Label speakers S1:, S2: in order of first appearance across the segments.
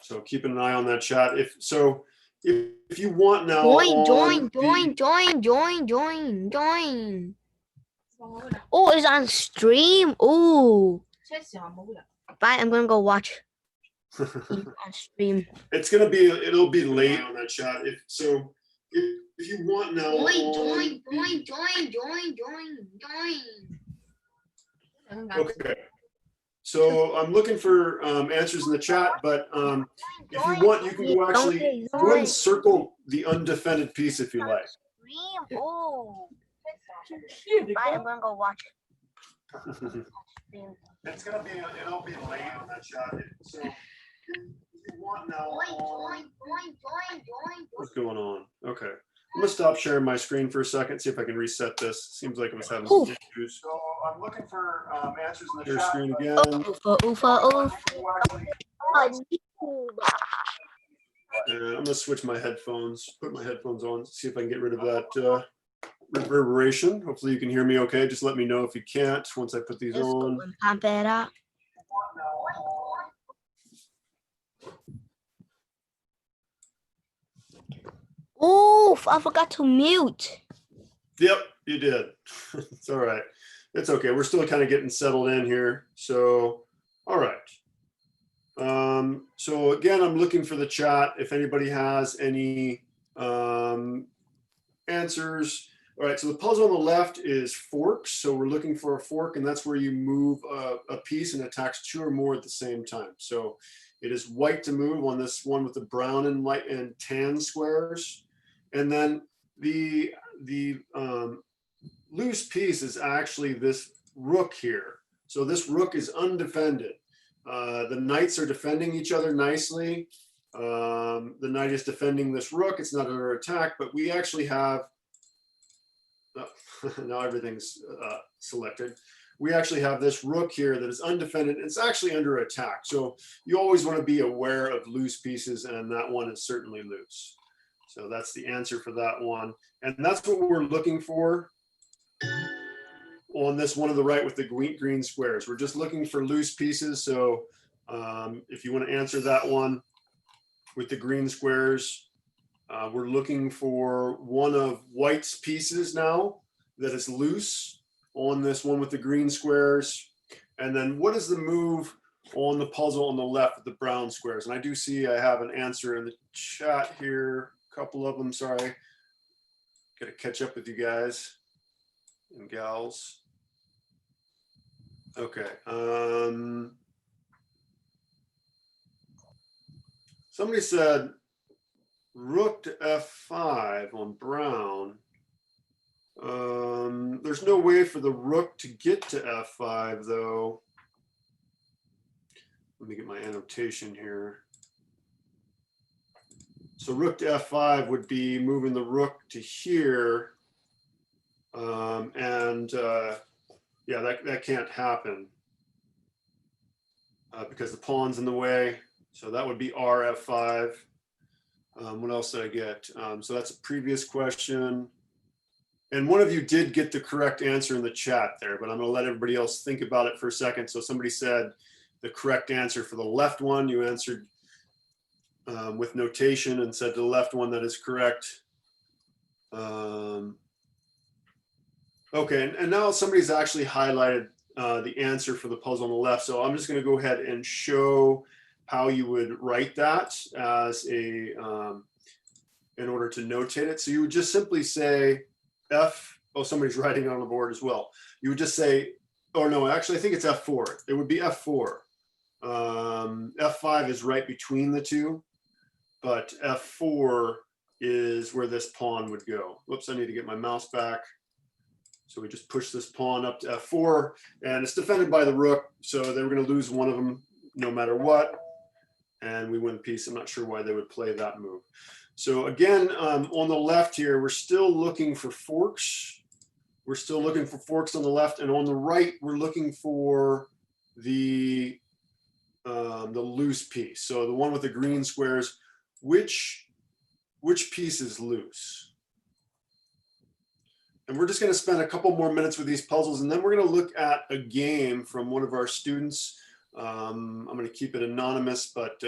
S1: So keeping an eye on that chat. If you want now,
S2: Join. Oh, it's on stream. Oh, bye. I'm gonna go watch on stream.
S1: it'll be late on that chat. If you want now,
S2: Join.
S1: Okay. So I'm looking for answers in the chat, but if you want, you can go ahead and circle the undefended piece if you like.
S2: Oh. Bye, I'm gonna go watch.
S1: It'll be late on that chat. So if you want now, what's going on? Okay. I'm gonna stop sharing my screen for a second, see if I can reset this. Seems like it was having some issues. So I'm looking for answers in the chat. Screen again. I'm gonna switch my headphones, put my headphones on, see if I can get rid of that reverberation. Hopefully you can hear me okay. Just let me know if you can't once I put these on.
S2: Pump it up. Oh, I forgot to mute.
S1: Yep, you did. It's all right. It's okay. We're still kind of getting settled in here. So, all right. So again, I'm looking for the chat. If anybody has any answers. All right, so the puzzle on the left is forks. So we're looking for a fork, and that's where you move a piece and attach two or more at the same time. So it is white to move on this one with the brown and light and tan squares. And then the loose piece is actually this rook here. So this rook is undefended. The knights are defending each other nicely. The knight is defending this rook. It's not under attack, but we actually have, now everything's selected. We actually have this rook here that is undefended. It's actually under attack. So you always want to be aware of loose pieces, and that one is certainly loose. So that's the answer for that one. And that's what we're looking for on this one on the right with the green squares. We're just looking for loose pieces. So if you want to answer that one with the green squares, we're looking for one of white's pieces now that is loose on this one with the green squares. And then what is the move on the puzzle on the left with the brown squares? And I do see I have an answer in the chat here, a couple of them, sorry. Gotta catch up with you guys and gals. Okay. Somebody said rook to f5 on brown. There's no way for the rook to get to f5 though. Let me get my annotation here. So rook to f5 would be moving the rook to here. Yeah, that can't happen because the pawn's in the way. So that would be rf5. What else did I get? So that's a previous question. And one of you did get the correct answer in the chat there, but I'm going to let everybody else think about it for a second. So somebody said the correct answer for the left one. You answered with notation and said the left one that is correct. Okay, and now somebody's actually highlighted the answer for the puzzle on the left. So I'm just going to go ahead and show how you would write that as a, in order to notate it. So you would just simply say somebody's writing it on the board as well. You would just say, oh no, actually I think it's F4. It would be F4. F5 is right between the two, but F4 is where this pawn would go. Whoops, I need to get my mouse back. So we just push this pawn up to F4, and it's defended by the rook, so they were going to lose one of them no matter what, and we win the piece. I'm not sure why they would play that move. So again, on the left here, we're still looking for forks. We're still looking for forks on the left, and on the right, we're looking for the loose piece. So the one with the green squares, which piece is loose? And we're just going to spend a couple more minutes with these puzzles, and then we're going to look at a game from one of our students. I'm going to keep it anonymous, but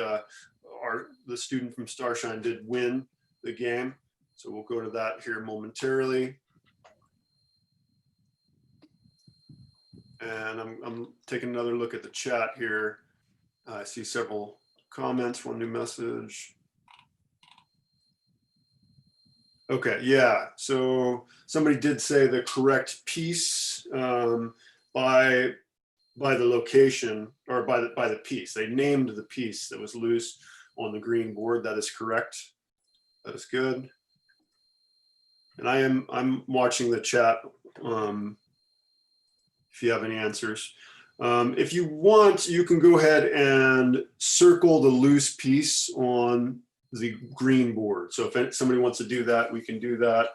S1: the student from Starshine did win the game. So we'll go to that here momentarily. And I'm taking another look at the chat here. I see several comments, one new message. Okay, yeah, so somebody did say the correct piece by the location, or by the piece. They named the piece that was loose on the green board. That is correct. That is good. And I'm watching the chat if you have any answers. If you want, you can go ahead and circle the loose piece on the green board. So if somebody wants to do that, we can do that.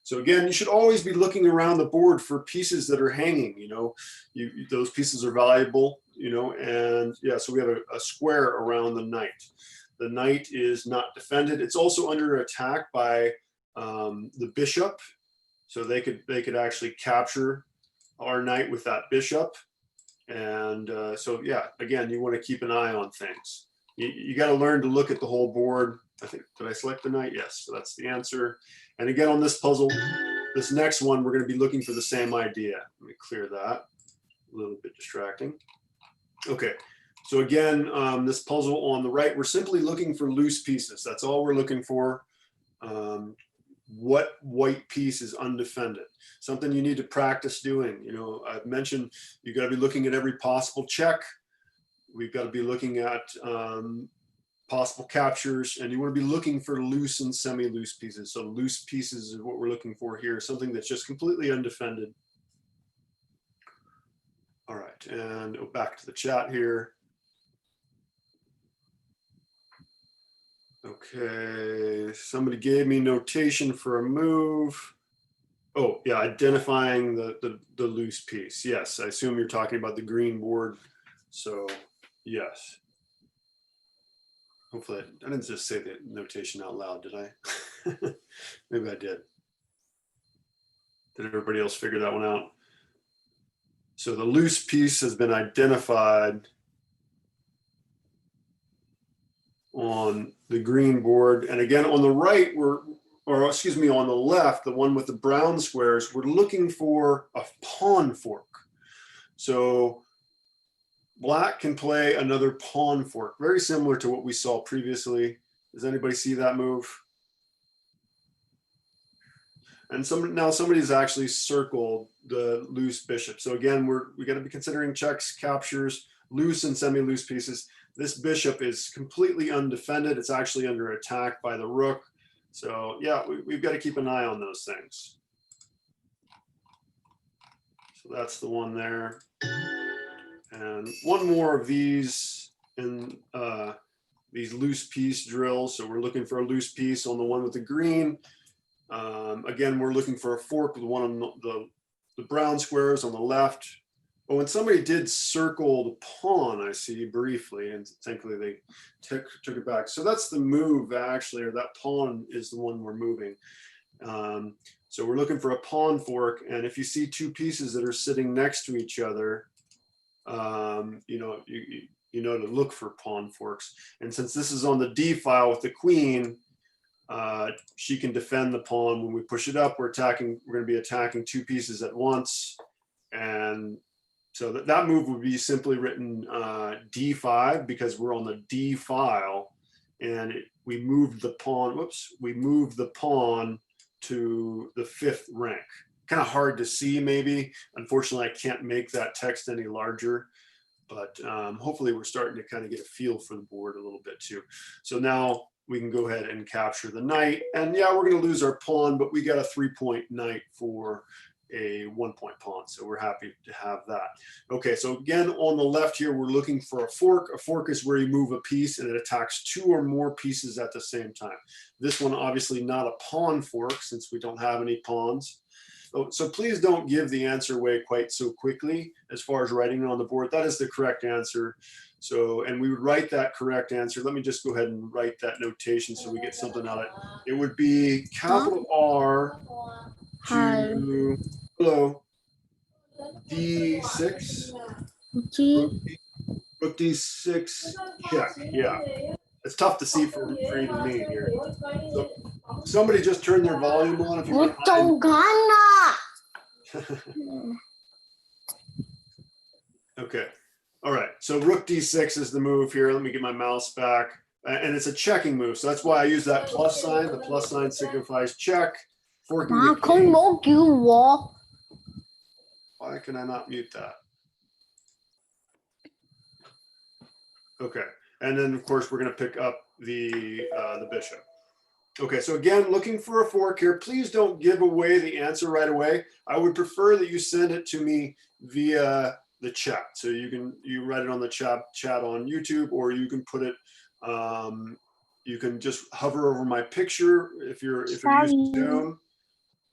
S1: So again, you should always be looking around the board for pieces that are hanging, you know, those pieces are valuable, you know, and yeah, so we have a square around the knight. The knight is not defended. It's also under attack by the bishop. So they could actually capture our knight with that bishop. And so, yeah, again, you want to keep an eye on things. You got to learn to look at the whole board. I think, did I select the knight? Yes, so that's the answer. And again, on this puzzle, this next one, we're going to be looking for the same idea. Let me clear that. A little bit distracting. Okay, so again, this puzzle on the right, we're simply looking for loose pieces. That's all we're looking for. What white piece is undefended? Something you need to practice doing. You know, I've mentioned you got to be looking at every possible check. We've got to be looking at possible captures, and you want to be looking for loose and semi-loose pieces. So loose pieces is what we're looking for here, something that's just completely undefended. All right, and back to the chat here. Okay, somebody gave me notation for a move. Oh yeah, identifying the loose piece. Yes, I assume you're talking about the green board. So yes. Hopefully I didn't just say the notation out loud, did I? Maybe I did. Did everybody else figure that one out? So the loose piece has been identified on the green board. And again, on the right, or excuse me, on the left, the one with the brown squares, we're looking for a pawn fork. So black can play another pawn fork, very similar to what we saw previously. Does anybody see that move? And now somebody's actually circled the loose bishop. So again, we got to be considering checks, captures, loose and semi-loose pieces. This bishop is completely undefended. It's actually under attack by the rook. So yeah, we've got to keep an eye on those things. So that's the one there. And one more of these in these loose piece drills. So we're looking for a loose piece on the one with the green. Again, we're looking for a fork with one on the brown squares on the left. Oh, and somebody did circle the pawn, I see briefly, and thankfully they took it back. So that's the move actually, or that pawn is the one we're moving. So we're looking for a pawn fork, and if you see two pieces that are sitting next to each other, you know to look for pawn forks. And since this is on the D file with the queen, she can defend the pawn. When we push it up, we're going to be attacking two pieces at once. And so that move would be simply written D5 because we're on the D file, and we moved the pawn, we moved the pawn to the 5th rank. Kind of hard to see maybe. Unfortunately, I can't make that text any larger, but hopefully we're starting to kind of get a feel for the board a little bit too. So now we can go ahead and capture the knight. And yeah, we're going to lose our pawn, but we got a 3-point knight for a 1-point pawn. So we're happy to have that. Okay, so again, on the left here, we're looking for a fork. A fork is where you move a piece and it attacks 2 or more pieces at the same time. This one, obviously not a pawn fork since we don't have any pawns. So please don't give the answer away quite so quickly as far as writing it on the board. That is the correct answer. So, and we would write that correct answer. Let me just go ahead and write that notation so we get something out of it. It would be capital R to, hello, D6,
S2: G.
S1: rook D6 check, yeah. It's tough to see for even me here. So somebody just turned their volume on if you wouldn't mind. Okay. All right. So rook d6 is the move here. Let me get my mouse back. And it's a checking move. So that's why I use that plus sign. The plus sign signifies check. Forking the king. Why can I not mute that? Okay. And then, of course, we're going to pick up the bishop. Okay, so again, looking for a fork here. Please don't give away the answer right away. I would prefer that you send it to me via the chat. So you write it on the chat on YouTube, or you can put it. You can just hover over my picture if you're using Zoom.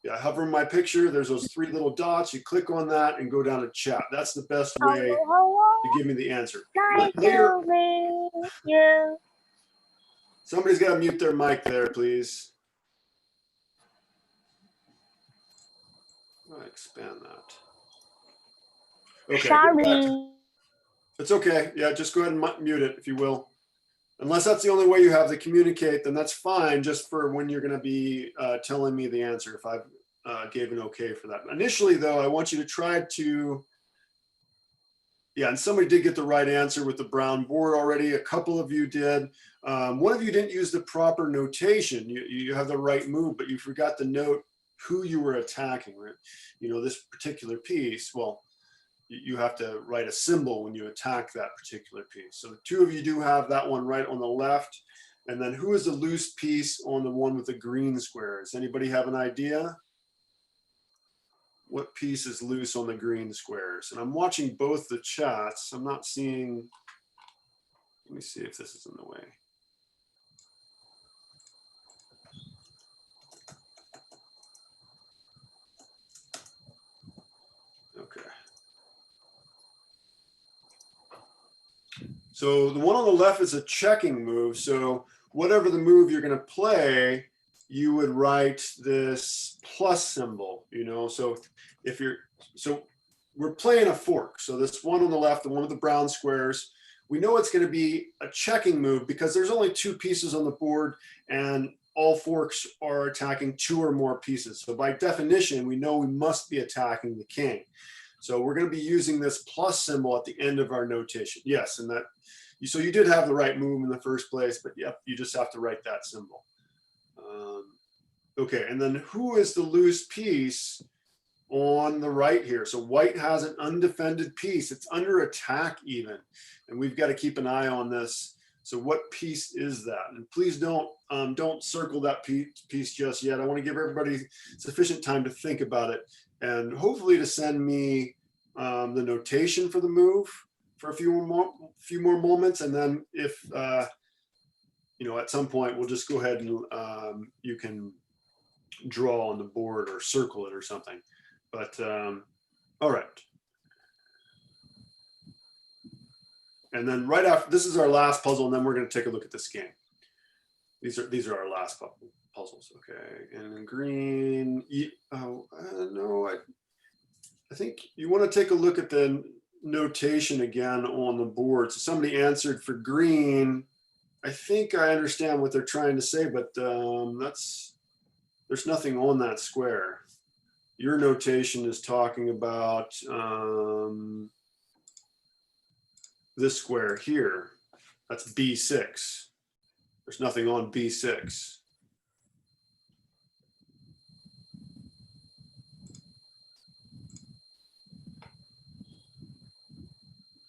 S1: Yeah, hover my picture. There's those 3 little dots. You click on that and go down to chat. That's the best way to give me the answer. Later. Somebody's got to mute their mic there, please. I'll expand that. Okay.
S2: Sorry.
S1: It's okay. Yeah, just go ahead and mute it if you will. Unless that's the only way you have to communicate, then that's fine, just for when you're going to be telling me the answer, if I've gave an okay for that. Initially, though, I want you to try to, yeah, and somebody did get the right answer with the brown board already. A couple of you did. One of you didn't use the proper notation. You have the right move, but you forgot to note who you were attacking, right? You know, this particular piece, well, you have to write a symbol when you attack that particular piece. So the 2 of you do have that one right on the left. And then who is the loose piece on the one with the green squares? Anybody have an idea? What piece is loose on the green squares? And I'm watching both the chats. I'm not seeing, let me see if this is in the way. Okay. So the one on the left is a checking move. So whatever the move you're going to play, you would write this plus symbol, you know. So if you're, so we're playing a fork. So this one on the left, the one with the brown squares, we know it's going to be a checking move because there's only 2 pieces on the board and all forks are attacking 2 or more pieces. So by definition, we know we must be attacking the king. So we're going to be using this plus symbol at the end of our notation. Yes, and that, so you did have the right move in the first place, but yep, you just have to write that symbol. Okay, and then who is the loose piece on the right here? So white has an undefended piece. It's under attack even, and we've got to keep an eye on this. So what piece is that? And please don't circle that piece just yet. I want to give everybody sufficient time to think about it, and hopefully to send me the notation for the move for a few more moments, and then if you know, at some point we'll just go ahead and you can draw on the board or circle it or something. But all right. And then right after, this is our last puzzle, and then we're going to take a look at this game. These are our last puzzles. Okay, and in green. Oh no, I think you want to take a look at the notation again on the board. So somebody answered for green. I think I understand what they're trying to say, but there's nothing on that square. Your notation is talking about this square here. That's B6. There's nothing on B6.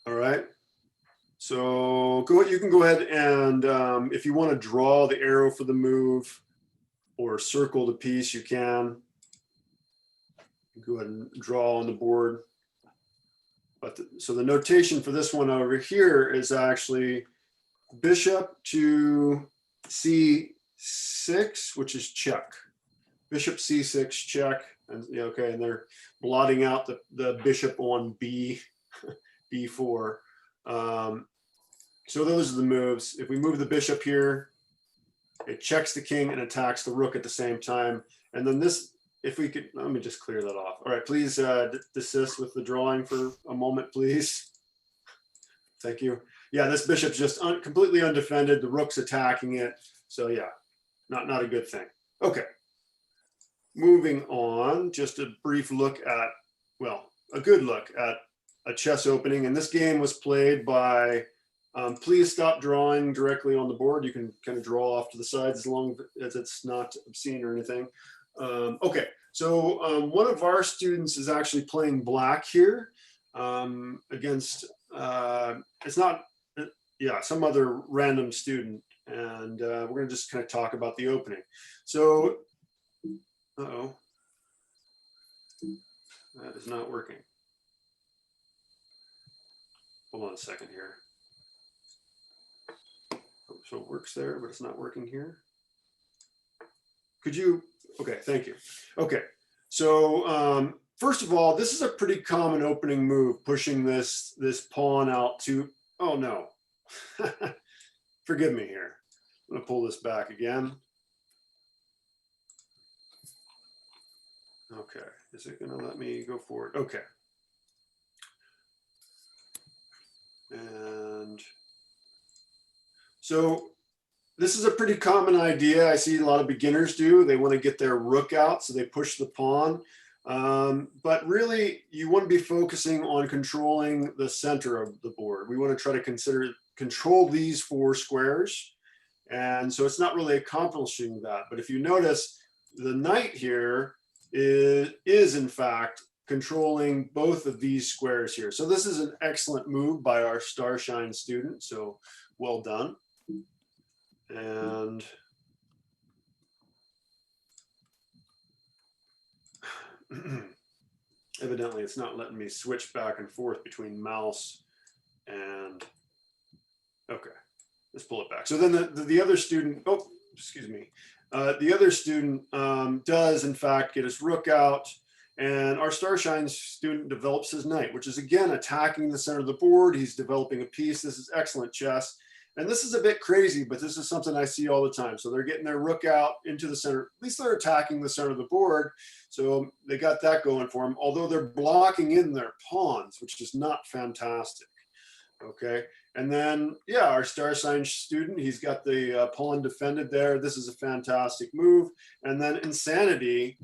S1: All right. So you can go ahead and if you want to draw the arrow for the move or circle the piece, you can. Go ahead and draw on the board. But so the notation for this one over here is actually bishop to C6, which is check. Bishop C6 check, and okay, and they're blotting out the bishop on B4. So those are the moves. If we move the bishop here, it checks the king and attacks the rook at the same time. And then this, if we could, let me just clear that off. All right, please desist with the drawing for a moment, please. Thank you. yeah, this bishop's just completely undefended. The rook's attacking it. So yeah, not a good thing. Okay. Moving on, just a brief look at, well, a good look at a chess opening. And this game was played by, please stop drawing directly on the board. You can kind of draw off to the sides as long as it's not obscene or anything. Okay, so one of our students is actually playing black here against, it's not, yeah, some other random student. And we're gonna just kind of talk about the opening. So, uh-oh, that is not working. Hold on a second here. Oh, so it works there, but it's not working here. Could you, okay, thank you. Okay, so first of all, this is a pretty common opening move, pushing this pawn out to, oh no. Forgive me here. I'm gonna pull this back again. Okay, is it gonna let me go forward? Okay. And so this is a pretty common idea. I see a lot of beginners do. They want to get their rook out, so they push the pawn. But really, you want to be focusing on controlling the center of the board. We want to try to control these 4 squares. And so it's not really accomplishing that. But if you notice, the knight here is in fact controlling both of these squares here. So this is an excellent move by our Starshine student. So well done. And evidently it's not letting me switch back and forth between mouse and, okay, let's pull it back. So then the other student, oh, excuse me. The other student does in fact get his rook out, and our Starshine student develops his knight, which is again attacking the center of the board. He's developing a piece. This is excellent chess. And this is a bit crazy, but this is something I see all the time. So they're getting their rook out into the center. At least they're attacking the center of the board. So they got that going for them, although they're blocking in their pawns, which is not fantastic. Okay. And then, yeah, our Starshine student, he's got the pawn defended there. This is a fantastic move. And then Insanity,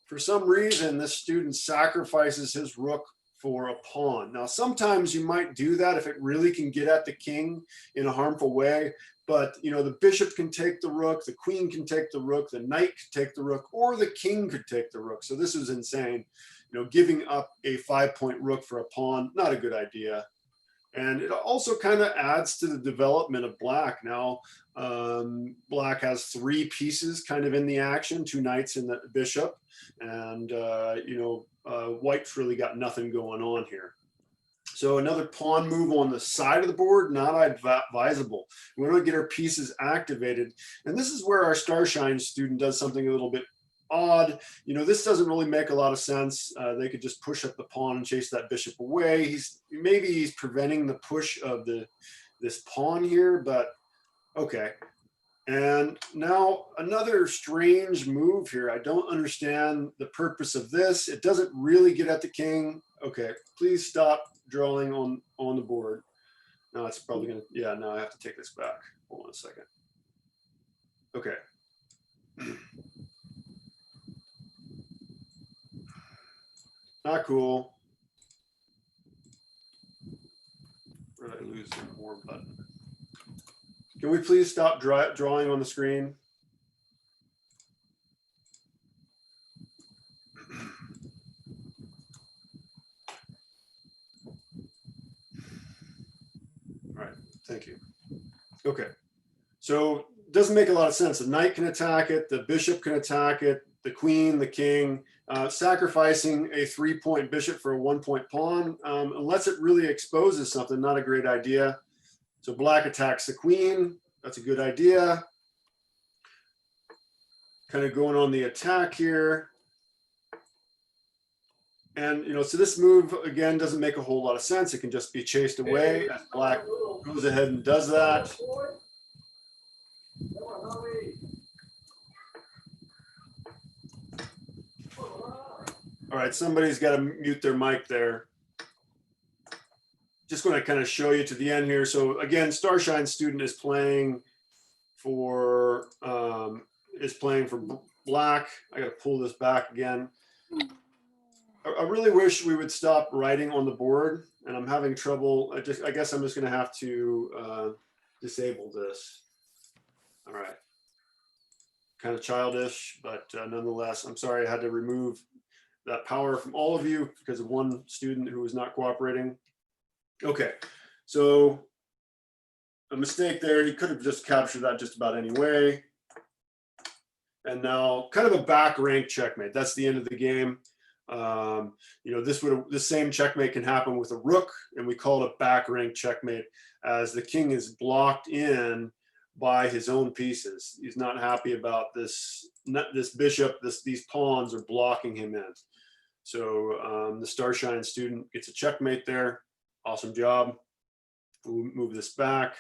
S1: for some reason, this student sacrifices his rook for a pawn. Now, sometimes you might do that if it really can get at the king in a harmful way. But, you know, the bishop can take the rook, the queen can take the rook, the knight can take the rook, or the king could take the rook. So this is insane. You know, giving up a 5-point rook for a pawn, not a good idea. And it also kind of adds to the development of black. Now, black has 3 pieces kind of in the action, 2 knights and the bishop. And, you know, white's really got nothing going on here. So another pawn move on the side of the board, not advisable. We want to get our pieces activated. And this is where our Starshine student does something a little bit odd. You know, this doesn't really make a lot of sense. They could just push up the pawn and chase that bishop away. Maybe he's preventing the push of this pawn here, but okay. And now another strange move here. I don't understand the purpose of this. It doesn't really get at the king. Okay, please stop drawing on the board. No, it's probably gonna, yeah, no, I have to take this back. Hold on a second. Okay. Not cool. Where did I lose the more button? Can we please stop drawing on the screen? All right, thank you. Okay, so it doesn't make a lot of sense. The knight can attack it, the bishop can attack it, the queen, the king. Sacrificing a 3-point bishop for a 1-point pawn, unless it really exposes something, not a great idea. So black attacks the queen. That's a good idea. Kind of going on the attack here. And, you know, so this move, again, doesn't make a whole lot of sense. It can just be chased away as black goes ahead and does that. All right, somebody's got to mute their mic there. just going to kind of show you to the end here. So again, Starshine student is playing for black. I got to pull this back again. I really wish we would stop writing on the board, and I'm having trouble. I guess I'm just going to have to disable this. All right. Kind of childish, but nonetheless, I'm sorry I had to remove that power from all of you because of one student who was not cooperating. Okay, so a mistake there. He could have just captured that just about any way. And now kind of a back rank checkmate. That's the end of the game. You know, this same checkmate can happen with a rook, and we call it a back rank checkmate as the king is blocked in by his own pieces. He's not happy about this bishop, these pawns are blocking him in. So the Starshine student gets a checkmate there. Awesome job. We'll move this back.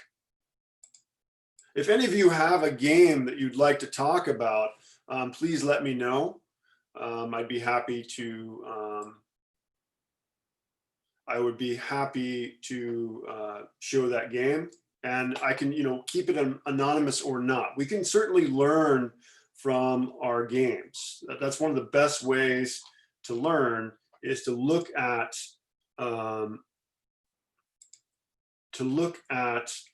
S1: If any of you have a game that you'd like to talk about, please let me know. I'd be happy to, I would be happy to show that game, and I can, you know, keep it anonymous or not. We can certainly learn from our games. That's one of the best ways to learn, is to look at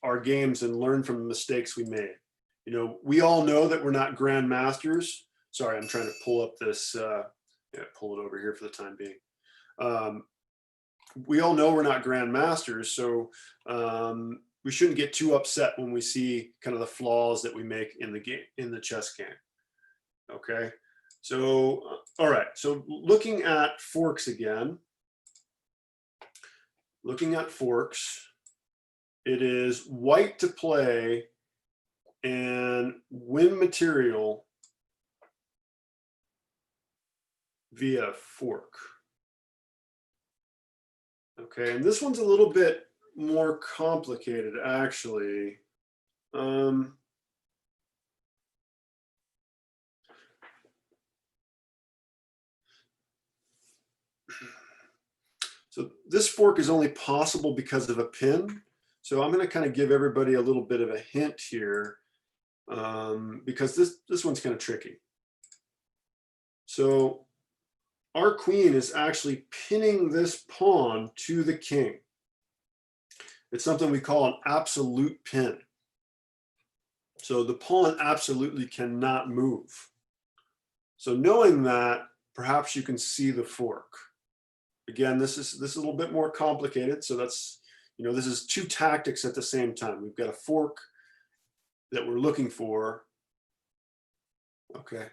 S1: our games and learn from the mistakes we made. You know, we all know that we're not grandmasters. Sorry, I'm trying to pull up this, pull it over here for the time being. We all know we're not grandmasters, so we shouldn't get too upset when we see kind of the flaws that we make in the game, in the chess game. Okay, so all right, so looking at forks again. Looking at forks, it is white to play and win material via fork. Okay, and this one's a little bit more complicated, actually. So this fork is only possible because of a pin. So I'm going to kind of give everybody a little bit of a hint here, because this one's kind of tricky. So our queen is actually pinning this pawn to the king. It's something we call an absolute pin. So the pawn absolutely cannot move. So knowing that, perhaps you can see the fork. Again, this is a little bit more complicated. So that's, you know, this is two tactics at the same time. We've got a fork that we're looking for. Okay.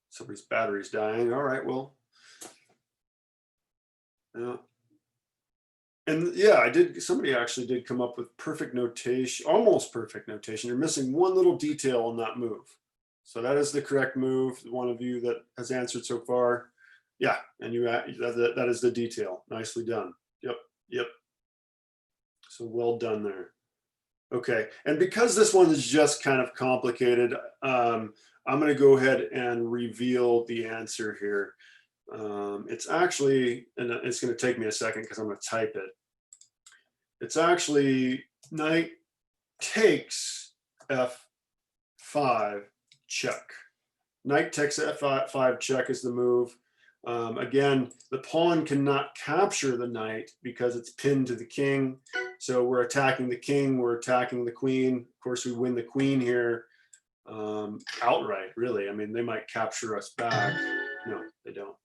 S1: Somebody's battery's dying. All right, well. Yeah. And yeah, somebody actually did come up with perfect notation, almost perfect notation. You're missing one little detail on that move. So that is the correct move. The one of you that has answered so far. Yeah, and that is the detail. Nicely done. Yep. So well done there. Okay, and because this one is just kind of complicated, I'm going to go ahead and reveal the answer here. It's actually, and it's going to take me a second because I'm going to type it. It's actually knight takes f5 check. Knight takes f5 check is the move. Again, the pawn cannot capture the knight because it's pinned to the king. So we're attacking the king, we're attacking the queen. Of course, we win the queen here outright, really. I mean, they might capture us back. No, they don't.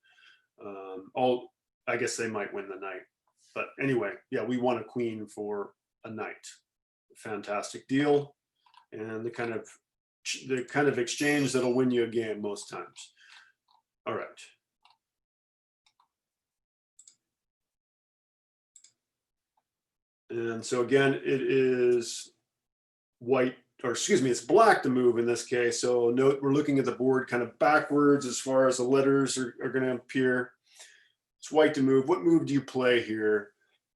S1: I guess they might win the knight. But anyway, yeah, we won a queen for a knight. Fantastic deal. And the kind of exchange that'll win you a game most times. All right. And so again, it is white, or excuse me, it's black to move in this case. So note we're looking at the board kind of backwards as far as the letters are going to appear. It's white to move. What move do you play here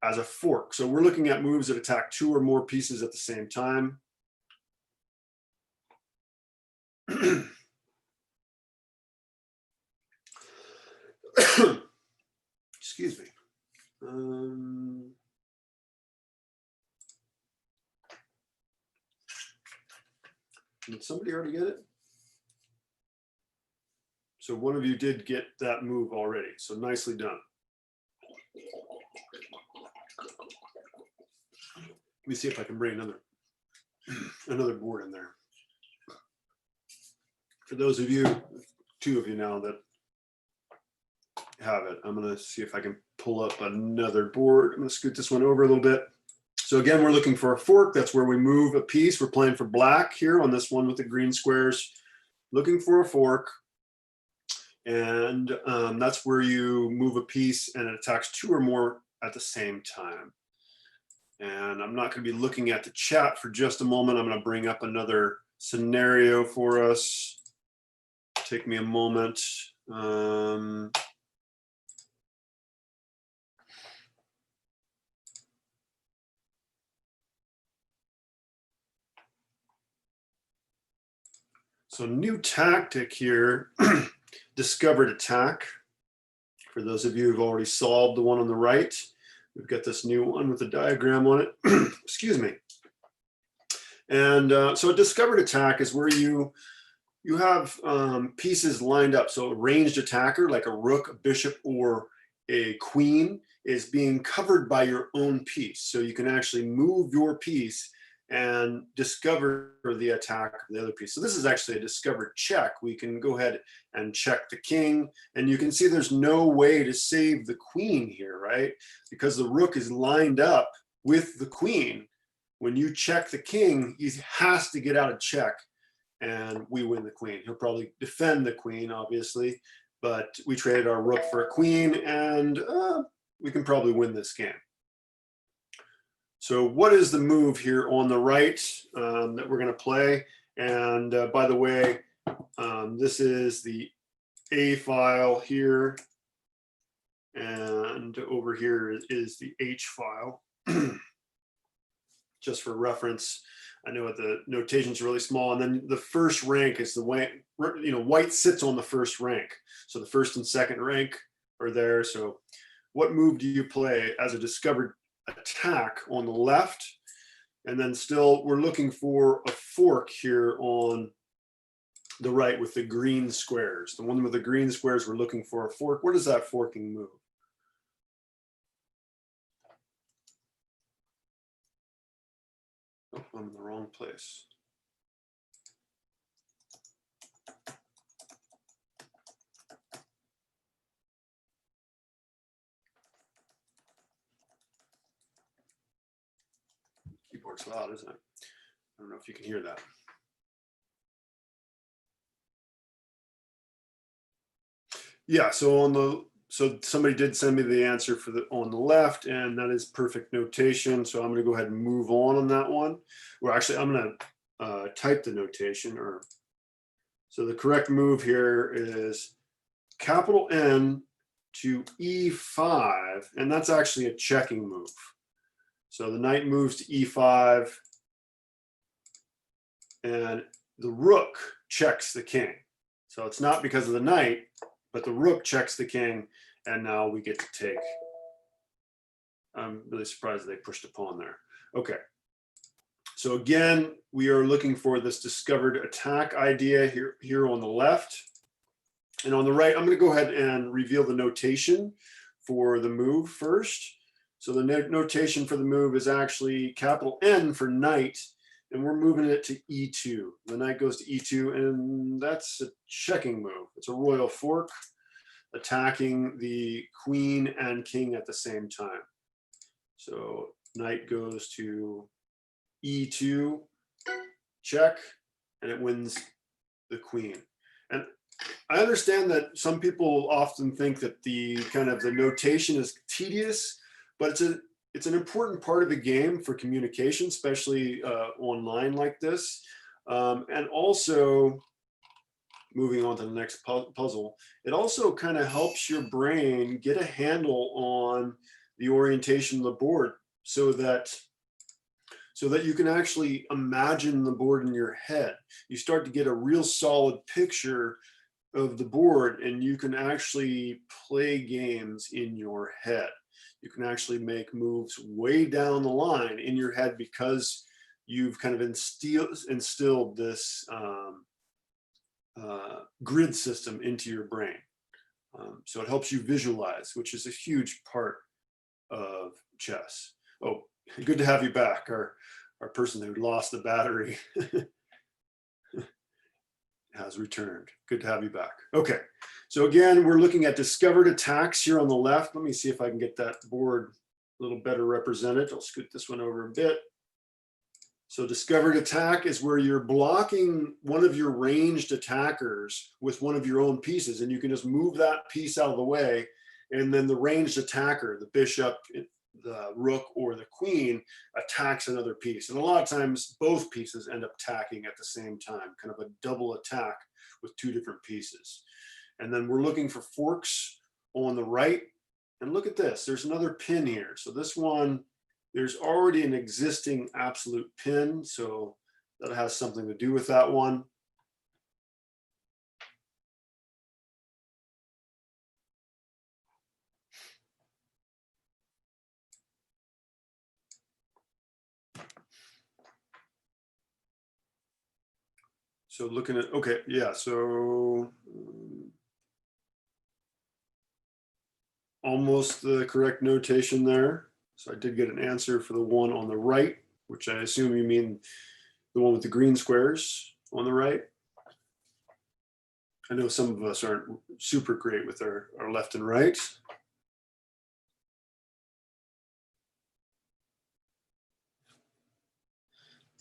S1: as a fork? So we're looking at moves that attack two or more pieces at the same time. Excuse me. Did somebody already get it? So one of you did get that move already. So nicely done. Let me see if I can bring another board in there. For those of you, 2 of you now that have it, I'm going to see if I can pull up another board. I'm going to scoot this one over a little bit. So again, we're looking for a fork. That's where we move a piece. We're playing for black here on this one with the green squares. Looking for a fork. And that's where you move a piece and it attacks 2 or more at the same time. And I'm not going to be looking at the chat for just a moment. I'm going to bring up another scenario for us. Take me a moment. So new tactic here, discovered attack. For those of you who've already solved the one on the right, we've got this new one with a diagram on it. Excuse me. And so a discovered attack is where you have pieces lined up. So a ranged attacker like a rook, a bishop, or a queen is being covered by your own piece. So you can actually move your piece and discover the attack of the other piece. So this is actually a discovered check. We can go ahead and check the king, and you can see there's no way to save the queen here, right? Because the rook is lined up with the queen. When you check the king, he has to get out of check, and we win the queen. He'll probably defend the queen, obviously, but we traded our rook for a queen, and we can probably win this game. So what is the move here on the right that we're going to play? And by the way, this is the A file here. And over here is the H file. Just for reference, I know the notation is really small. And then the first rank is the way, white sits on the first rank. So the first and second rank are there. So what move do you play as a discovered attack on the left? And then still we're looking for a fork here on the right with the green squares. The one with the green squares, we're looking for a fork. What is that forking move? Oh, I'm in the wrong place. Keyboard's loud, isn't it? I don't know if you can hear that. Yeah, so somebody did send me the answer for on the left, and that is perfect notation. So I'm going to go ahead and move on that one. Well, actually, I'm going to type the notation. So the correct move here is capital N to E5, and that's actually a checking move. So the knight moves to E5, and the rook checks the king. So it's not because of the knight, but the rook checks the king, and now we get to take. I'm really surprised they pushed a pawn there. Okay. So again, we are looking for this discovered attack idea here on the left. And on the right, I'm going to go ahead and reveal the notation for the move first. So the notation for the move is actually capital N for knight, and we're moving it to E2. The knight goes to E2, and that's a checking move. It's a royal fork, attacking the queen and king at the same time. So knight goes to E2, check, and it wins the queen. And I understand that some people often think that the notation is tedious, but it's an important part of the game for communication, especially online like this. And also, moving on to the next puzzle, it also kind of helps your brain get a handle on the orientation of the board so that you can actually imagine the board in your head. You start to get a real solid picture of the board, and you can actually play games in your head. You can actually make moves way down the line in your head because you've kind of instilled this grid system into your brain. So it helps you visualize, which is a huge part of chess. Oh, good to have you back. Our person who lost the battery has returned. Good to have you back. Okay, so again, we're looking at discovered attacks here on the left. Let me see if I can get that board a little better represented. I'll scoot this one over a bit. So discovered attack is where you're blocking one of your ranged attackers with one of your own pieces, and you can just move that piece out of the way, and then the ranged attacker, the bishop, the rook, or the queen, attacks another piece. And a lot of times both pieces end up attacking at the same time, kind of a double attack with two different pieces. And then we're looking for forks on the right. And look at this, there's another pin here. So this one, there's already an existing absolute pin, so that has something to do with that one. So looking at, okay, yeah, so almost the correct notation there. So I did get an answer for the one on the right, which I assume you mean the one with the green squares on the right. I know some of us aren't super great with our left and right.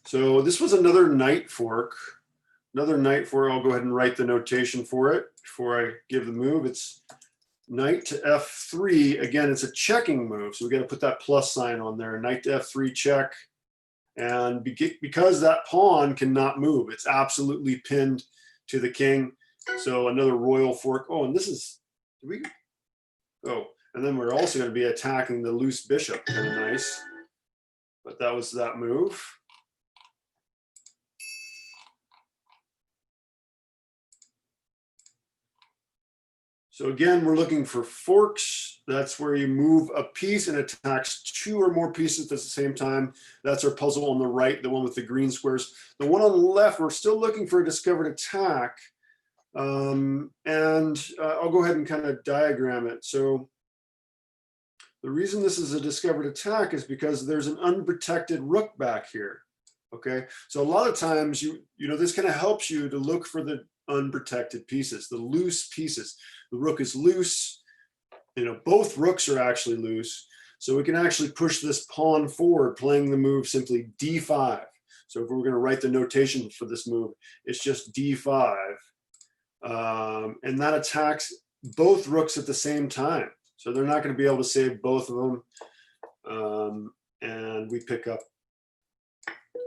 S1: So this was another knight fork. Another knight fork, I'll go ahead and write the notation for it before I give the move. It's knight to f3. Again, it's a checking move, so we got to put that plus sign on there. Knight to f3 check. And because that pawn cannot move, it's absolutely pinned to the king. So another royal fork. Oh, and this is, and then we're also going to be attacking the loose bishop. Kind of nice. But that was that move. So again, we're looking for forks. That's where you move a piece and attacks two or more pieces at the same time. That's our puzzle on the right, the one with the green squares. The one on the left, we're still looking for a discovered attack. I'll go ahead and kind of diagram it. So the reason this is a discovered attack is because there's an unprotected rook back here. Okay, so a lot of times you know this kind of helps you to look for the unprotected pieces, the loose pieces. The rook is loose. You know, both rooks are actually loose. So we can actually push this pawn forward, playing the move simply d5. So if we're going to write the notation for this move, it's just d5. And that attacks both rooks at the same time. So they're not going to be able to save both of them. And we pick up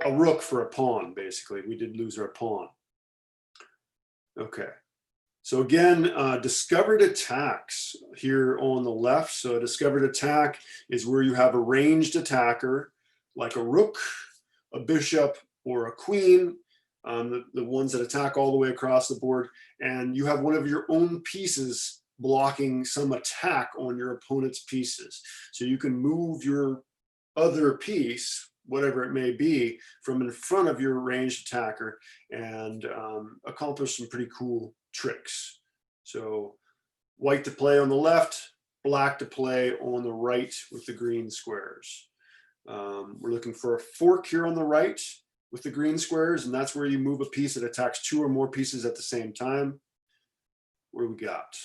S1: a rook for a pawn, basically. We did lose our pawn. Okay. So again, discovered attacks here on the left. So a discovered attack is where you have a ranged attacker, like a rook, a bishop, or a queen, the ones that attack all the way across the board. And you have one of your own pieces blocking some attack on your opponent's pieces. So you can move your other piece, whatever it may be, from in front of your ranged attacker and accomplish some pretty cool tricks. So white to play on the left, black to play on the right with the green squares. We're looking for a fork here on the right with the green squares, and that's where you move a piece that attacks two or more pieces at the same time. What do we got?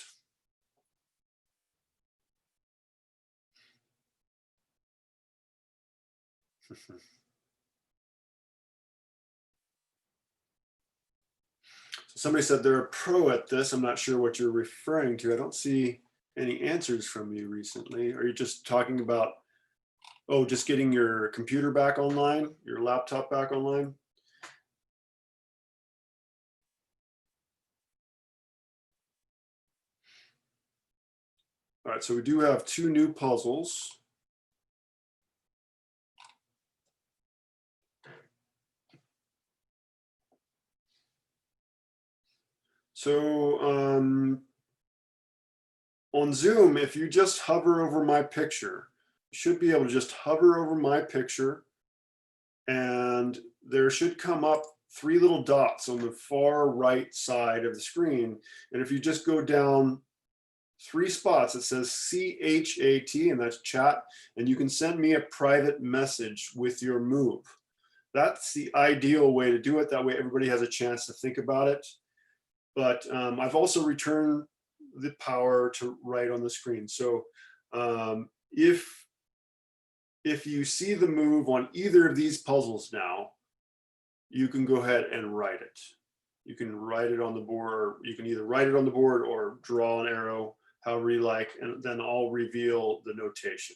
S1: Somebody said they're a pro at this. I'm not sure what you're referring to. I don't see any answers from you recently. Are you just talking about, oh, just getting your computer back online, your laptop back online? All right, so we do have two new puzzles. So on Zoom, if you just hover over my picture, you should be able to just hover over my picture and there should come up 3 little dots on the far right side of the screen. And if you just go down 3 spots, it says CHAT, and that's chat, and you can send me a private message with your move. That's the ideal way to do it. That way everybody has a chance to think about it. But I've also returned the power to write on the screen. So if you see the move on either of these puzzles now, you can go ahead and write it. You can write it on the board, or you can either write it on the board or draw an arrow, however you like, and then I'll reveal the notation.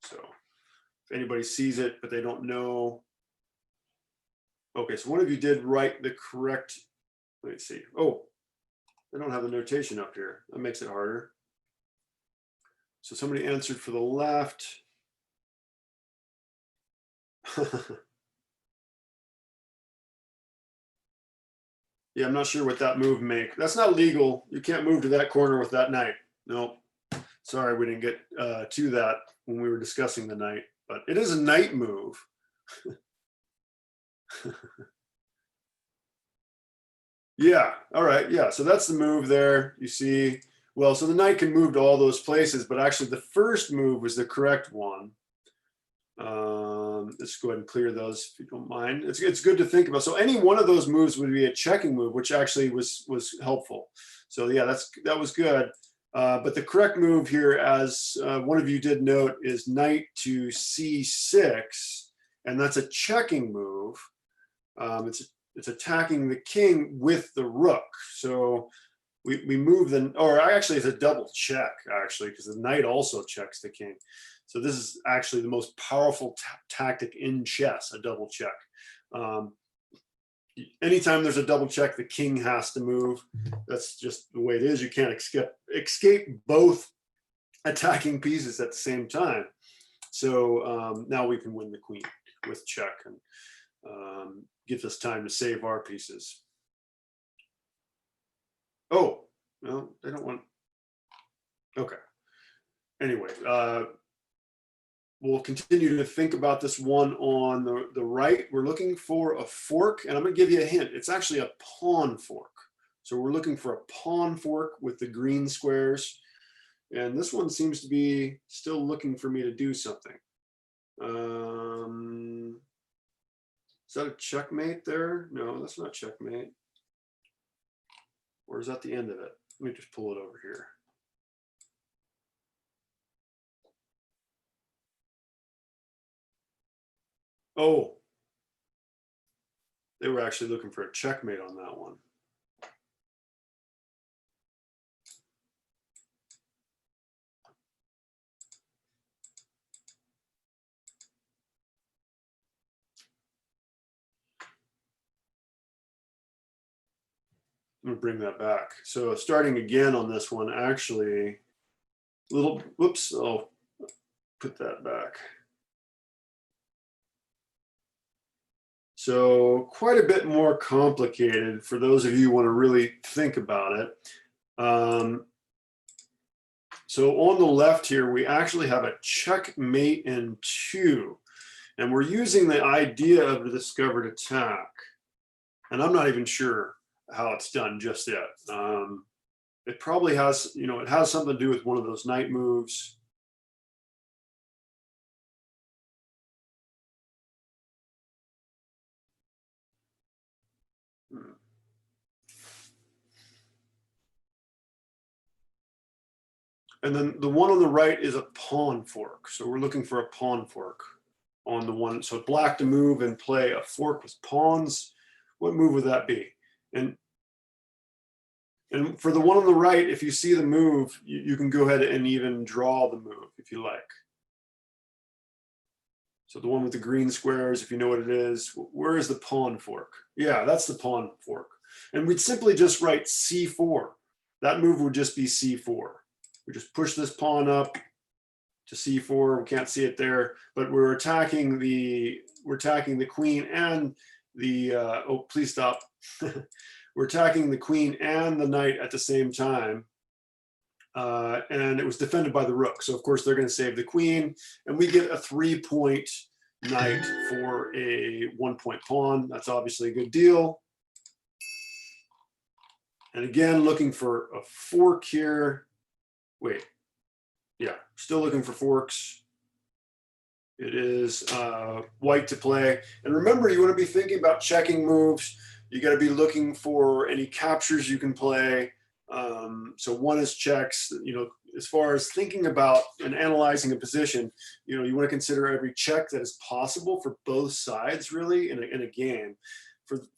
S1: So if anybody sees it, but they don't know. Okay, so one of you did write the correct, let me see. Oh, I don't have the notation up here. That makes it harder. So somebody answered for the left. Yeah, I'm not sure what that move make. That's not legal. You can't move to that corner with that knight. Nope. Sorry, we didn't get to that when we were discussing the knight, but it is a knight move. Yeah, all right, yeah, so that's the move there, you see. Well, so the knight can move to all those places, but actually the first move was the correct one. Let's go ahead and clear those if you don't mind. It's good to think about. So any one of those moves would be a checking move, which actually was helpful. So yeah, that was good. But the correct move here, as one of you did note, is knight to c6, and that's a checking move. It's attacking the king with the rook. So we move or actually it's a double check, actually, because the knight also checks the king. So this is actually the most powerful tactic in chess, a double check. Anytime there's a double check, the king has to move. That's just the way it is. You can't escape both attacking pieces at the same time. So now we can win the queen with check, and gives us time to save our pieces. Oh, no, they don't want, okay. Anyway, we'll continue to think about this one on the right. We're looking for a fork, and I'm gonna give you a hint. It's actually a pawn fork. So we're looking for a pawn fork with the green squares. And this one seems to be still looking for me to do something. Is that a checkmate there? No, that's not checkmate. Or is that the end of it? Let me just pull it over here. Oh, they were actually looking for a checkmate on that one. I'm gonna bring that back. So starting again on this one, actually, whoops, I'll put that back. So quite a bit more complicated for those of you who want to really think about it. So on the left here, we actually have a checkmate in 2, and we're using the idea of the discovered attack. And I'm not even sure how it's done just yet. It probably has, it has something to do with one of those knight moves. And then the one on the right is a pawn fork. So we're looking for a pawn fork on the one. So black to move and play a fork with pawns. What move would that be? And for the one on the right, if you see the move, you can go ahead and even draw the move if you like. So the one with the green squares, if you know what it is, where is the pawn fork? Yeah, that's the pawn fork. And we'd simply just write C4. That move would just be C4. We just push this pawn up to C4. We can't see it there, but we're attacking the queen and the, oh, please stop. We're attacking the queen and the knight at the same time. And it was defended by the rook. So of course they're going to save the queen, and we get a 3-point knight for a 1-point pawn. That's obviously a good deal. And again, looking for a fork here. Wait, yeah, still looking for forks. It is white to play. And remember, you want to be thinking about checking moves. You got to be looking for any captures you can play. So one is checks, as far as thinking about and analyzing a position, you want to consider every check that is possible for both sides really in a game.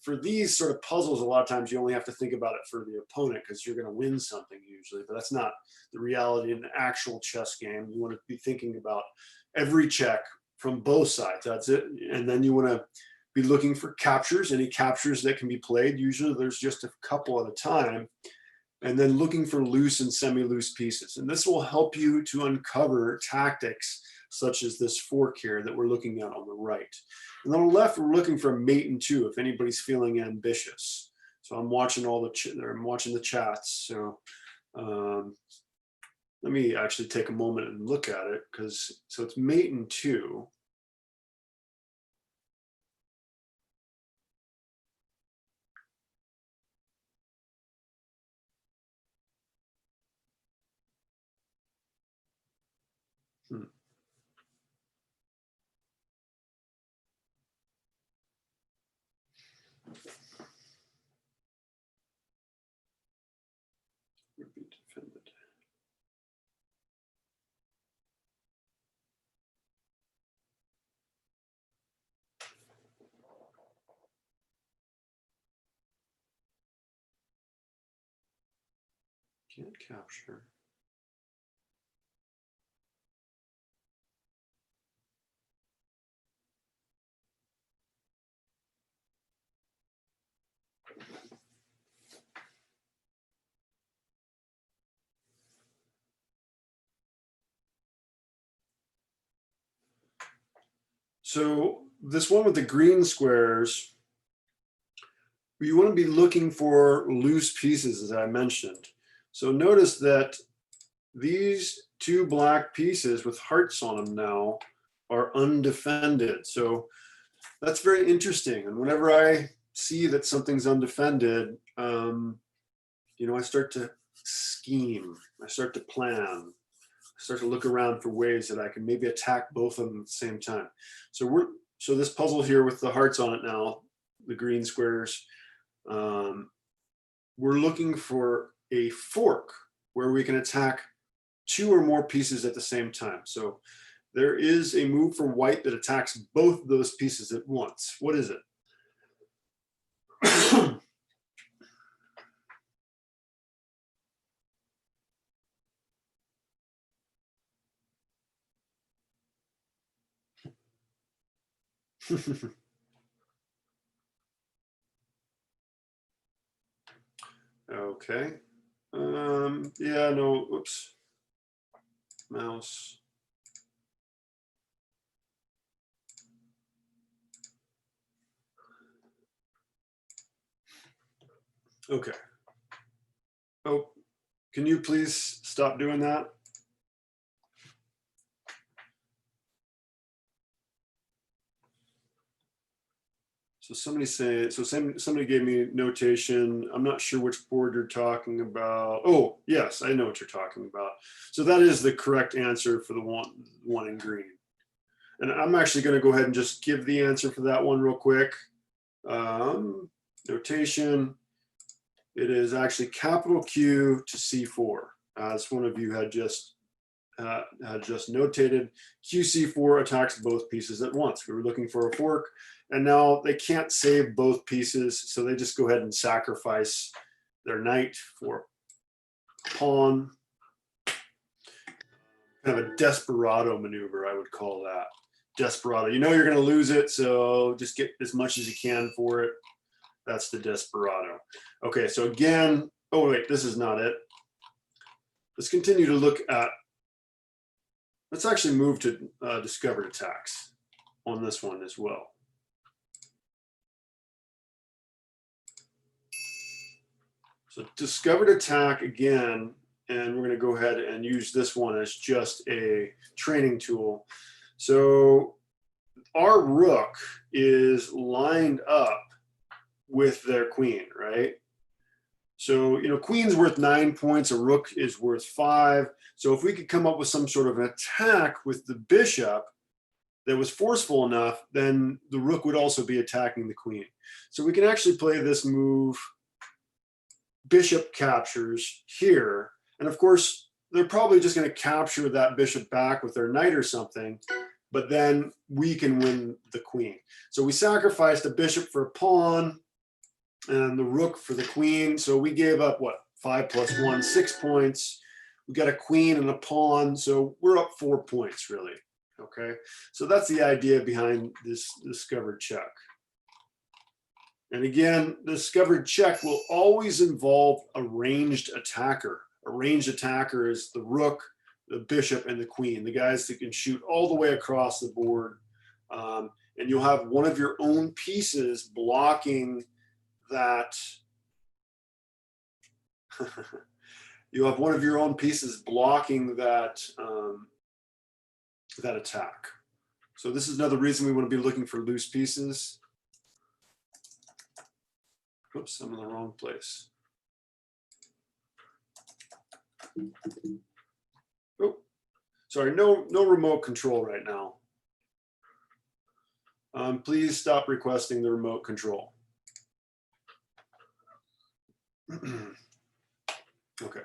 S1: For these sort of puzzles, a lot of times you only have to think about it for the opponent because you're going to win something usually, but that's not the reality in an actual chess game. You want to be thinking about every check from both sides. That's it. And then you want to be looking for captures, any captures that can be played. Usually there's just a couple at a time. And then looking for loose and semi-loose pieces. And this will help you to uncover tactics such as this fork here that we're looking at on the right. And on the left, we're looking for a mate in two if anybody's feeling ambitious. So I'm watching I'm watching the chats. So let me actually take a moment and look at it so it's mate in two. Would be defended. Can't capture. So this one with the green squares, you want to be looking for loose pieces, as I mentioned. So notice that these two black pieces with hearts on them now are undefended. So that's very interesting. And whenever I see that something's undefended, I start to scheme. I start to plan. Start to look around for ways that I can maybe attack both of them at the same time. So this puzzle here with the hearts on it now, the green squares, we're looking for a fork where we can attack two or more pieces at the same time. So there is a move for white that attacks both those pieces at once. What is it? Okay. Yeah, no, oops. Mouse. Okay. Oh, can you please stop doing that? So somebody gave me notation. I'm not sure which board you're talking about. Oh, yes, I know what you're talking about. So that is the correct answer for the one in green. And I'm actually going to go ahead and just give the answer for that one real quick. Notation. It is actually capital Q to C4, as one of you had just notated. QC4 attacks both pieces at once. We were looking for a fork, and now they can't save both pieces, so they just go ahead and sacrifice their knight for pawn. Kind of a desperado maneuver, I would call that. Desperado. You know you're going to lose it, so just get as much as you can for it. That's the desperado. Okay, so again, oh wait, this is not it. Let's continue to look at, let's actually move to discovered attacks on this one as well. So discovered attack again, and we're going to go ahead and use this one as just a training tool. So our rook is lined up with their queen, right? So, you know, queen's worth 9 points, a rook is worth 5. So if we could come up with some sort of an attack with the bishop that was forceful enough, then the rook would also be attacking the queen. So we can actually play this move, bishop captures here. And of course, they're probably just going to capture that bishop back with their knight or something, but then we can win the queen. So we sacrificed a bishop for a pawn and the rook for the queen. So we gave up, what, 5 + 1, 6 points. We got a queen and a pawn, so we're up 4 points, really. Okay, so that's the idea behind this discovered check. And again, the discovered check will always involve a ranged attacker. A ranged attacker is the rook, the bishop, and the queen, the guys that can shoot all the way across the board. And you'll have one of your own pieces blocking that. You have one of your own pieces blocking that that attack. So this is another reason we want to be looking for loose pieces. Oops, I'm in the wrong place. Oh, sorry, no remote control right now. Please stop requesting the remote control. Okay.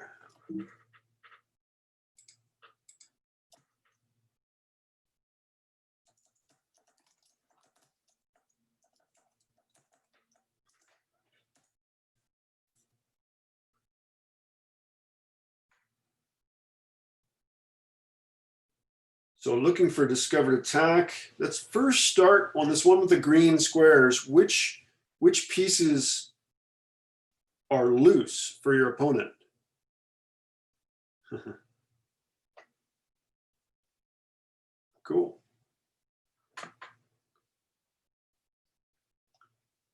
S1: So looking for discovered attack. Let's first start on this one with the green squares. Which pieces are loose for your opponent? Cool.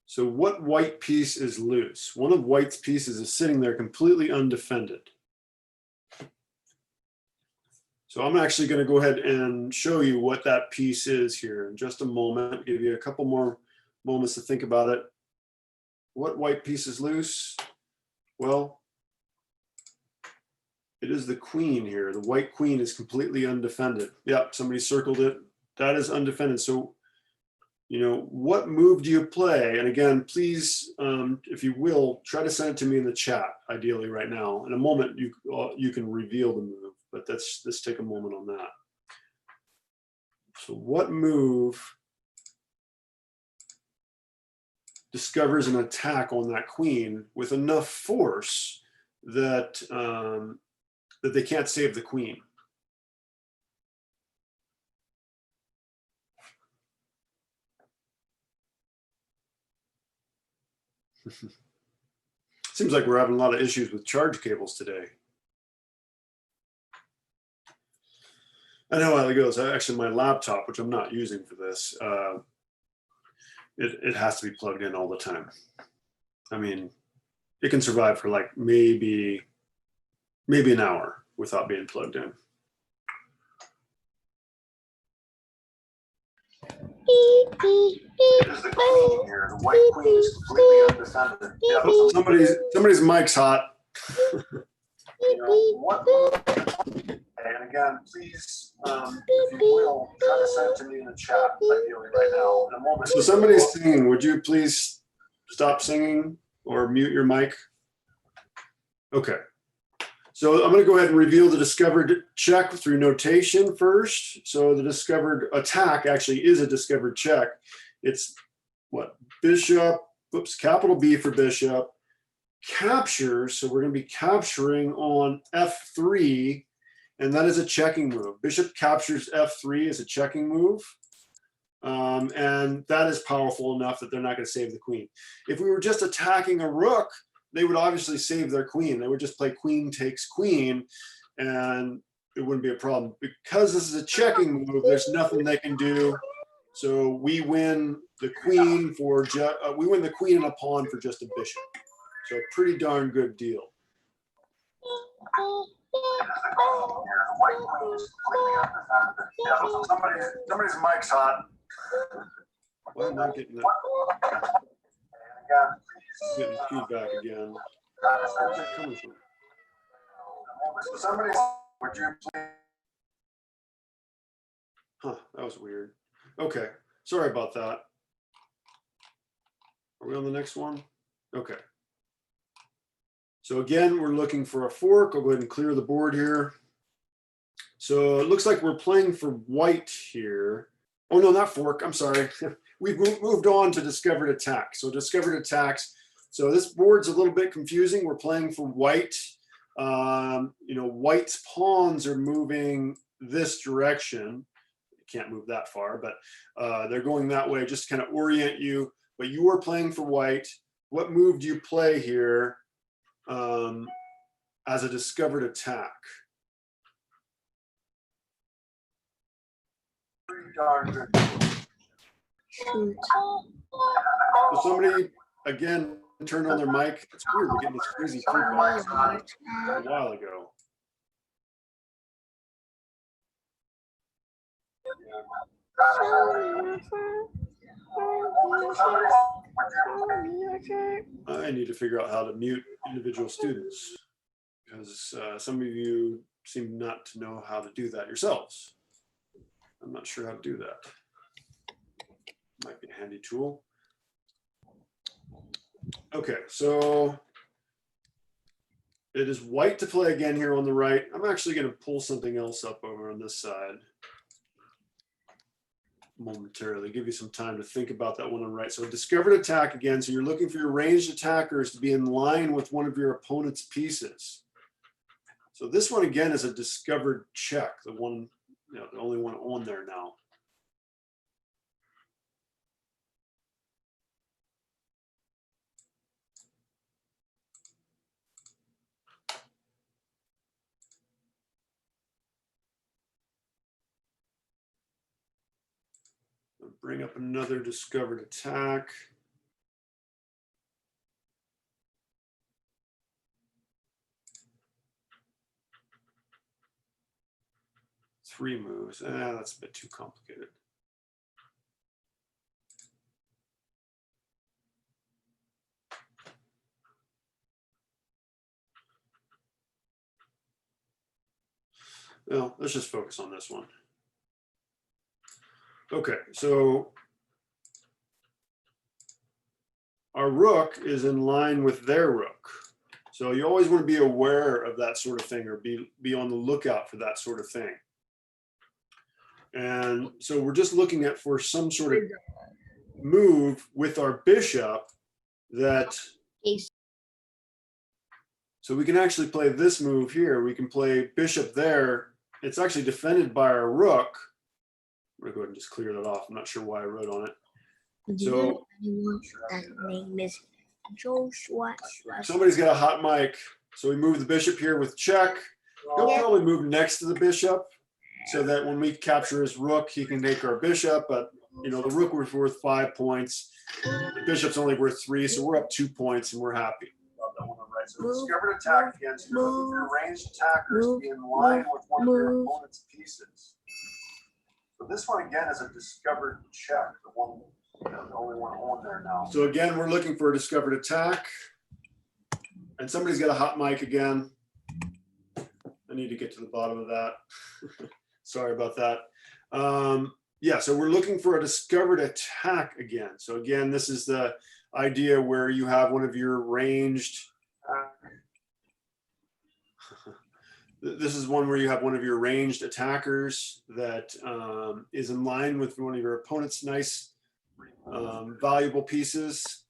S1: So what white piece is loose? One of white's pieces is sitting there completely undefended. So I'm actually going to go ahead and show you what that piece is here in just a moment. Give you a couple more moments to think about it. What white piece is loose? Well, it is the queen here. The white queen is completely undefended. Yep, somebody circled it. That is undefended. So, you know, what move do you play? And again, please, if you will, try to send it to me in the chat, ideally right now. In a moment, you can reveal the move, but let's take a moment on that. So what move discovers an attack on that queen with enough force that, that they can't save the queen? Seems like we're having a lot of issues with charge cables today. I know how it goes. Actually, my laptop, which I'm not using for this, it has to be plugged in all the time. I mean, it can survive for like maybe an hour without being plugged in. It is the queen here. The white queen is completely undefended. Yeah, somebody's mic's hot. You know, and again, please, if you will, try to send it to me in the chat, ideally right now. In a moment. So somebody's singing. Would you please stop singing or mute your mic? Okay. So I'm going to go ahead and reveal the discovered check through notation first. So the discovered attack actually is a discovered check. It's what? Bishop, oops, capital B for bishop, captures. So we're going to be capturing on F3, and that is a checking move. Bishop captures F3 is a checking move. And that is powerful enough that they're not going to save the queen. If we were just attacking a rook, they would obviously save their queen. They would just play queen takes queen, and it wouldn't be a problem. Because this is a checking move, there's nothing they can do. So we win the queen for we win the queen and a pawn for just a bishop. So a pretty darn good deal. Somebody's mic's hot. Why am I getting that? Getting feedback again. Where's that coming from?
S3: Somebody, would you please?
S1: Huh, that was weird. Okay, sorry about that. Are we on the next one? Okay. So again, we're looking for a fork. I'll go ahead and clear the board here. So it looks like we're playing for white here. Oh no, not fork, I'm sorry. We've moved on to discovered attack. So discovered attacks. So this board's a little bit confusing. We're playing for white. You know, white's pawns are moving this direction. You can't move that far, but they're going that way just to kind of orient you. But you are playing for white. What move do you play here as a discovered attack?
S2: Shoot.
S1: So somebody, again, turned on their mic. It's weird, we're getting this crazy feedback a while ago. I need to figure out how to mute individual students because some of you seem not to know how to do that yourselves. I'm not sure how to do that. Might be a handy tool. Okay, so it is white to play again here on the right. I'm actually going to pull something else up over on this side momentarily, give you some time to think about that one on the right. So discovered attack again. So you're looking for your ranged attackers to be in line with one of your opponent's pieces. So this one again is a discovered check, the one, you know, the only one on there now. I'll bring up another discovered attack. Three moves. That's a bit too complicated. Well, let's just focus on this one. Okay, so our rook is in line with their rook. So you always want to be aware of that sort of thing, or be on the lookout for that sort of thing. And so we're just looking at for some sort of move with our bishop that, so we can actually play this move here. We can play bishop there. It's actually defended by our rook. I'm gonna go ahead and just clear that off. I'm not sure why I wrote on it. So
S2: that name is Joshua.
S1: Somebody's got a hot mic. So we move the bishop here with check. He'll probably move next to the bishop so that when we capture his rook, he can take our bishop. But you know, the rook was worth 5 points. The bishop's only worth 3, so we're up 2 points and we're happy.
S3: So discovered attack against your ranged attackers to be in line with one of your opponent's pieces. So this one again is a discovered check, the one, you know, the only one on there now.
S1: So again, we're looking for a discovered attack. And somebody's got a hot mic again. I need to get to the bottom of that. Sorry about that. Yeah, so we're looking for a discovered attack again. So again, this is the idea where you have one of your ranged, this is one where you have one of your ranged attackers that is in line with one of your opponent's nice, valuable pieces.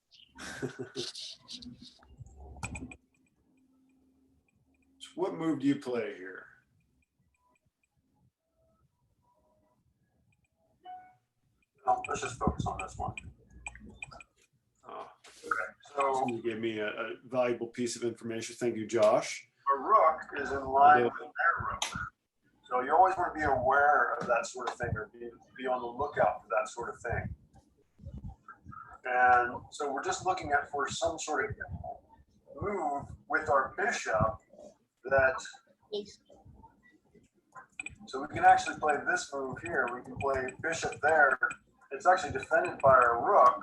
S1: So what move do you play here?
S3: No, let's just focus on this one. Okay, so
S1: You gave me a valuable piece of information. Thank you, Josh.
S3: a rook is in line with their rook. So you always want to be aware of that sort of thing, or be on the lookout for that sort of thing. And so we're just looking at for some sort of move with our bishop that, so we can actually play this move here. We can play bishop there it's actually defended by our rook.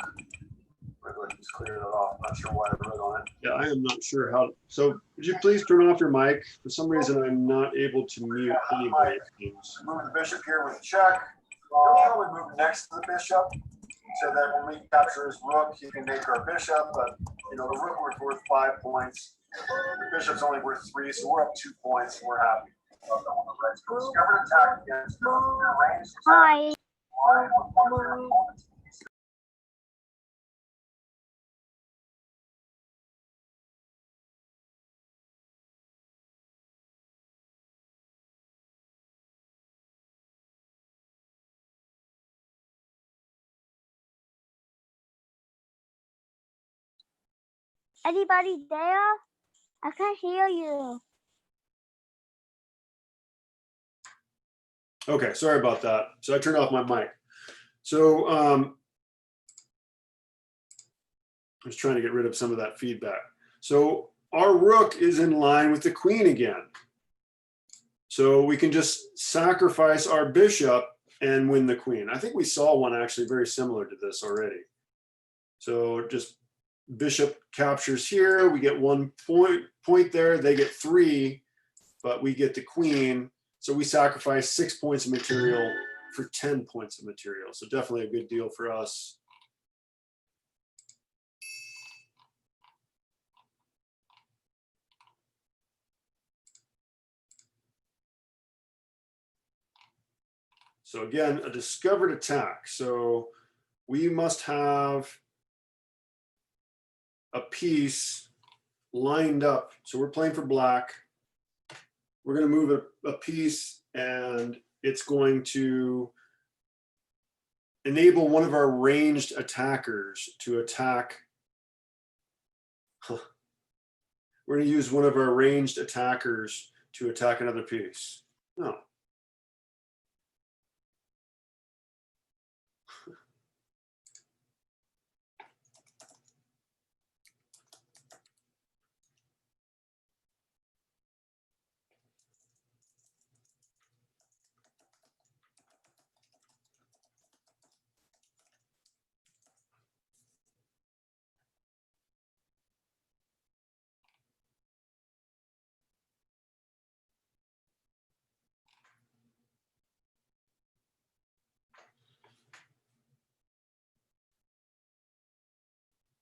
S3: Let's clear that off. Not sure why I wrote on it.
S1: Yeah, I am not sure how. So would you please turn off your mic? For some reason, I'm not able to mute anybody.
S3: Move the bishop here with a check. He'll probably move next to the bishop so that when we capture his rook, he can make our bishop. But you know, the rook was worth 5 points. The bishop's only worth 3, so we're up 2 points and we're happy. Discovered attack against range.
S2: Hi. Anybody there? I can't hear you.
S1: Okay, sorry about that. So I turned off my mic. So I was trying to get rid of some of that feedback. So our rook is in line with the queen again. So we can just sacrifice our bishop and win the queen. I think we saw one actually very similar to this already. So just bishop captures here. We get 1 point there. They get 3, but we get the queen. So we sacrifice 6 points of material for 10 points of material. So definitely a good deal for us. So again, a discovered attack. So we must have a piece lined up. So we're playing for black. We're going to move a piece and it's going to enable one of our ranged attackers to attack. We're going to use one of our ranged attackers to attack another piece. No.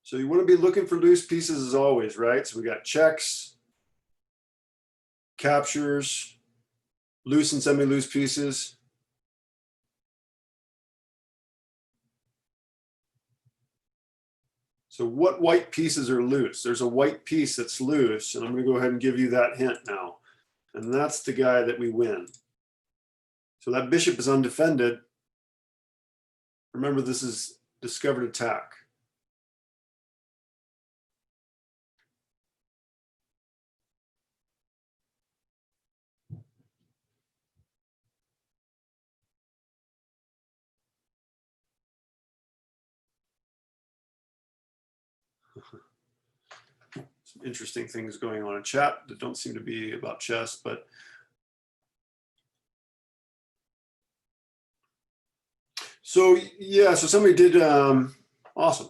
S1: So you want to be looking for loose pieces as always, right? So we got checks, captures, loose and semi-loose pieces. So what white pieces are loose? There's a white piece that's loose, and I'm going to go ahead and give you that hint now. And that's the guy that we win. So that bishop is undefended. Remember, this is discovered attack. Some interesting things going on in chat that don't seem to be about chess, but so yeah, so somebody did awesome.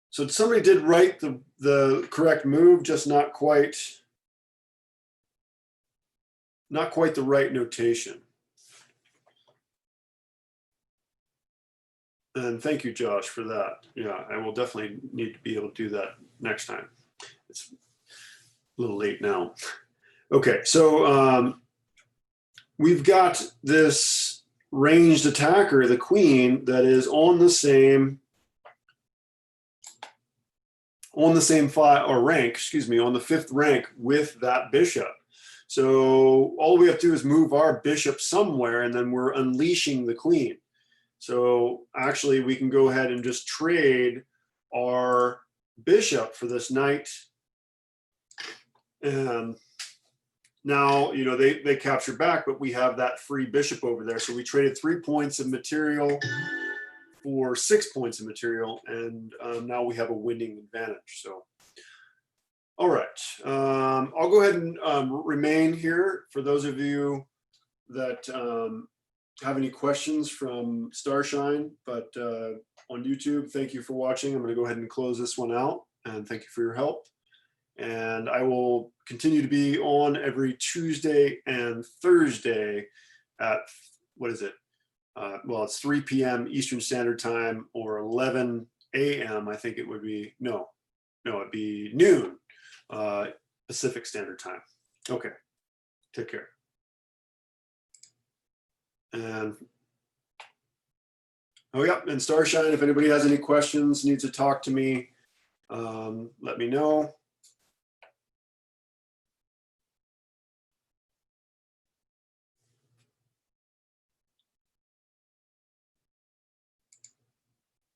S1: So somebody did write the correct move, just not quite the right notation. And thank you, Josh, for that. Yeah, I will definitely need to be able to do that next time. It's a little late now. Okay, so we've got this ranged attacker, the queen, that is on the same file or rank, excuse me, on the 5th rank with that bishop. So all we have to do is move our bishop somewhere, and then we're unleashing the queen. So actually, we can go ahead and just trade our bishop for this knight. And now, you know, they capture back, but we have that free bishop over there. So we traded 3 points of material for 6 points of material, and now we have a winning advantage. So, all right, I'll go ahead and remain here for those of you that have any questions from Starshine, but on YouTube, thank you for watching. I'm going to go ahead and close this one out, and thank you for your help. And I will continue to be on every Tuesday and Thursday at, what is it? Well, it's 3 p.m. Eastern Standard Time or 11 a.m. I think it would be, no, it'd be noon Pacific Standard Time. Okay, take care. And oh yeah, and Starshine, if anybody has any questions, needs to talk to me, let me know.